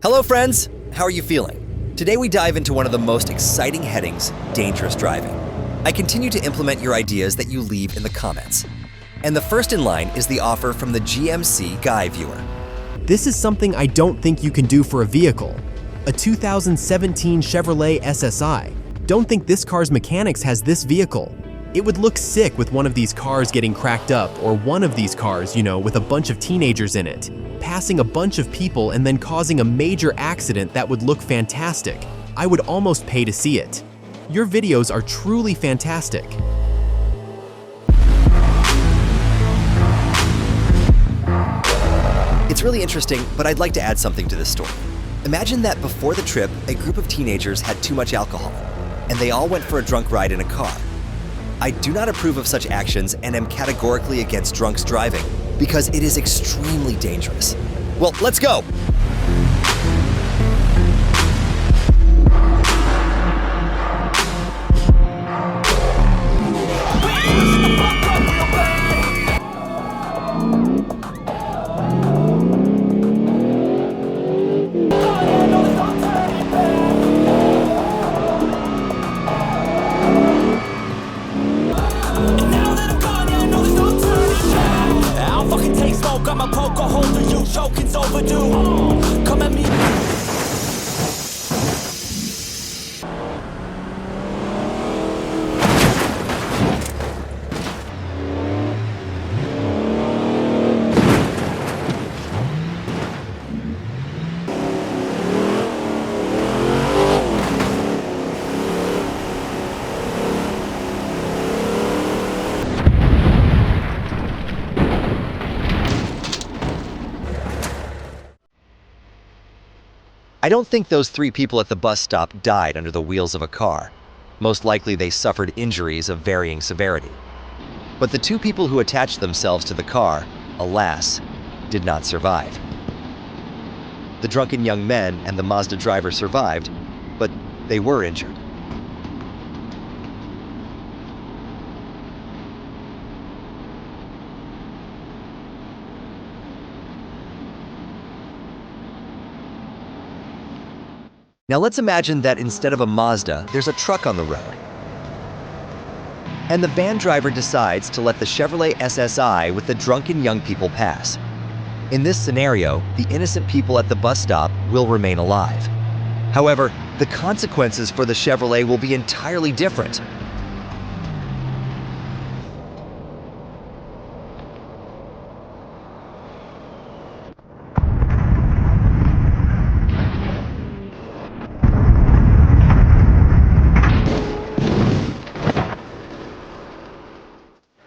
Hello friends, how are you feeling? Today we dive into one of the most exciting headings, dangerous driving. I continue to implement your ideas that you leave in the comments. And the first in line is the offer from the GMC Guy Viewer. This is something I don't think you can do for a vehicle. A 2017 Chevrolet SSI. Don't think this car's mechanics has this vehicle. It would look sick with one of these cars getting cracked up, or one of these cars, with a bunch of teenagers in it, passing a bunch of people and then causing a major accident that would look fantastic. I would almost pay to see it. Your videos are truly fantastic. It's really interesting, but I'd like to add something to this story. Imagine that before the trip, a group of teenagers had too much alcohol, and they all went for a drunk ride in a car. I do not approve of such actions and am categorically against drunks driving because it is extremely dangerous. Well, let's go! I don't think those 3 people at the bus stop died under the wheels of a car. Most likely they suffered injuries of varying severity. But the 2 people who attached themselves to the car, alas, did not survive. The drunken young men and the Mazda driver survived, but they were injured. Now let's imagine that instead of a Mazda, there's a truck on the road. And the van driver decides to let the Chevrolet SSI with the drunken young people pass. In this scenario, the innocent people at the bus stop will remain alive. However, the consequences for the Chevrolet will be entirely different.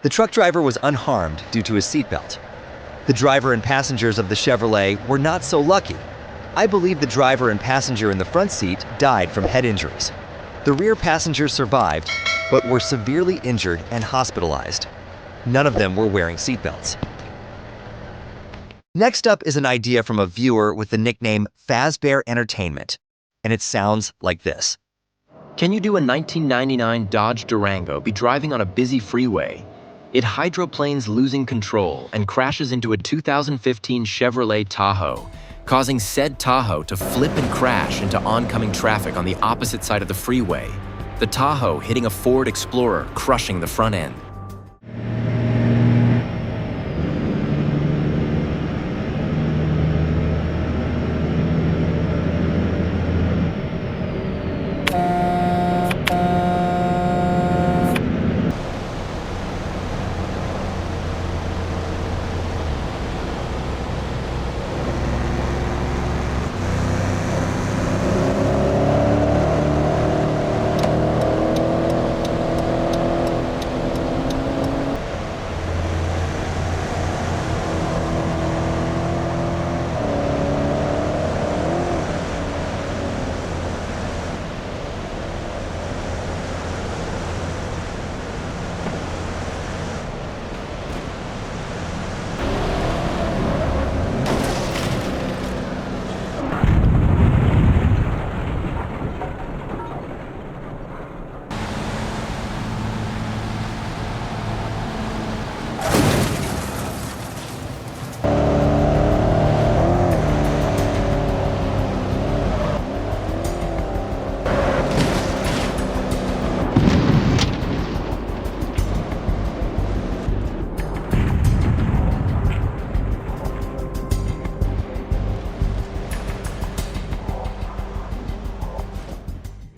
The truck driver was unharmed due to his seatbelt. The driver and passengers of the Chevrolet were not so lucky. I believe the driver and passenger in the front seat died from head injuries. The rear passengers survived, but were severely injured and hospitalized. None of them were wearing seatbelts. Next up is an idea from a viewer with the nickname Fazbear Entertainment, and it sounds like this. Can you do a 1999 Dodge Durango be driving on a busy freeway? It hydroplanes losing control and crashes into a 2015 Chevrolet Tahoe, causing said Tahoe to flip and crash into oncoming traffic on the opposite side of the freeway, the Tahoe hitting a Ford Explorer, crushing the front end.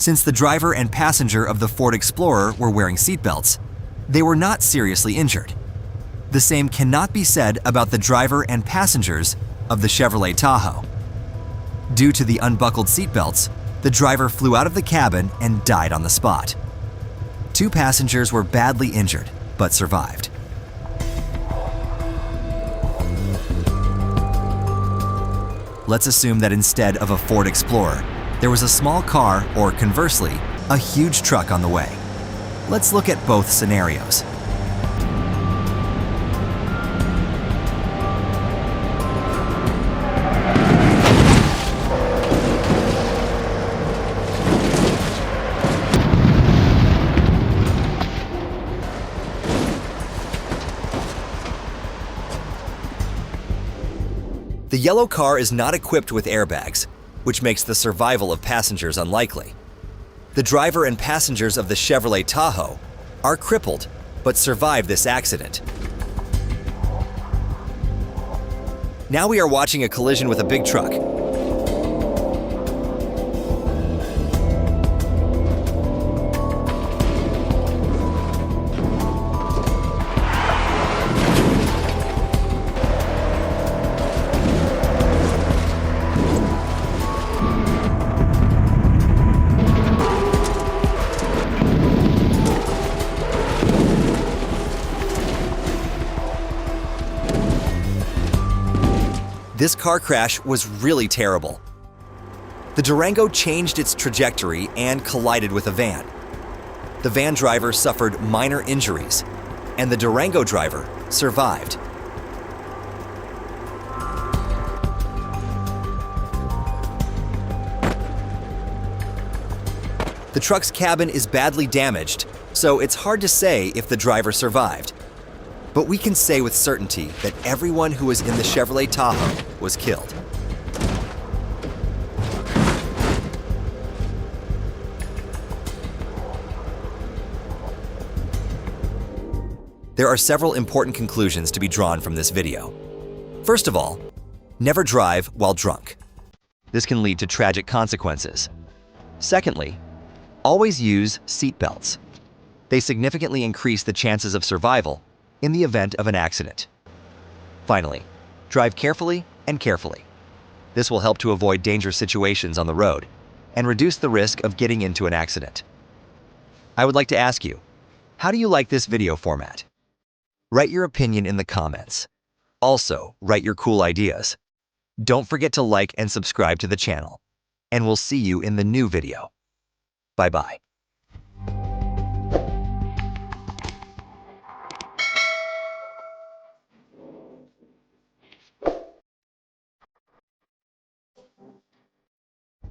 Since the driver and passenger of the Ford Explorer were wearing seatbelts, they were not seriously injured. The same cannot be said about the driver and passengers of the Chevrolet Tahoe. Due to the unbuckled seatbelts, the driver flew out of the cabin and died on the spot. 2 passengers were badly injured, but survived. Let's assume that instead of a Ford Explorer, there was a small car, or conversely, a huge truck on the way. Let's look at both scenarios. The yellow car is not equipped with airbags, which makes the survival of passengers unlikely. The driver and passengers of the Chevrolet Tahoe are crippled but survived this accident. Now we are watching a collision with a big truck. This car crash was really terrible. The Durango changed its trajectory and collided with a van. The van driver suffered minor injuries, and the Durango driver survived. The truck's cabin is badly damaged, so it's hard to say if the driver survived. But we can say with certainty that everyone who was in the Chevrolet Tahoe was killed. There are several important conclusions to be drawn from this video. First of all, never drive while drunk. This can lead to tragic consequences. Secondly, always use seat belts. They significantly increase the chances of survival in the event of an accident. Finally, drive carefully and carefully. This will help to avoid dangerous situations on the road and reduce the risk of getting into an accident. I would like to ask you, how do you like this video format? Write your opinion in the comments. Also, write your cool ideas. Don't forget to like and subscribe to the channel, and we'll see you in the new video. Bye-bye.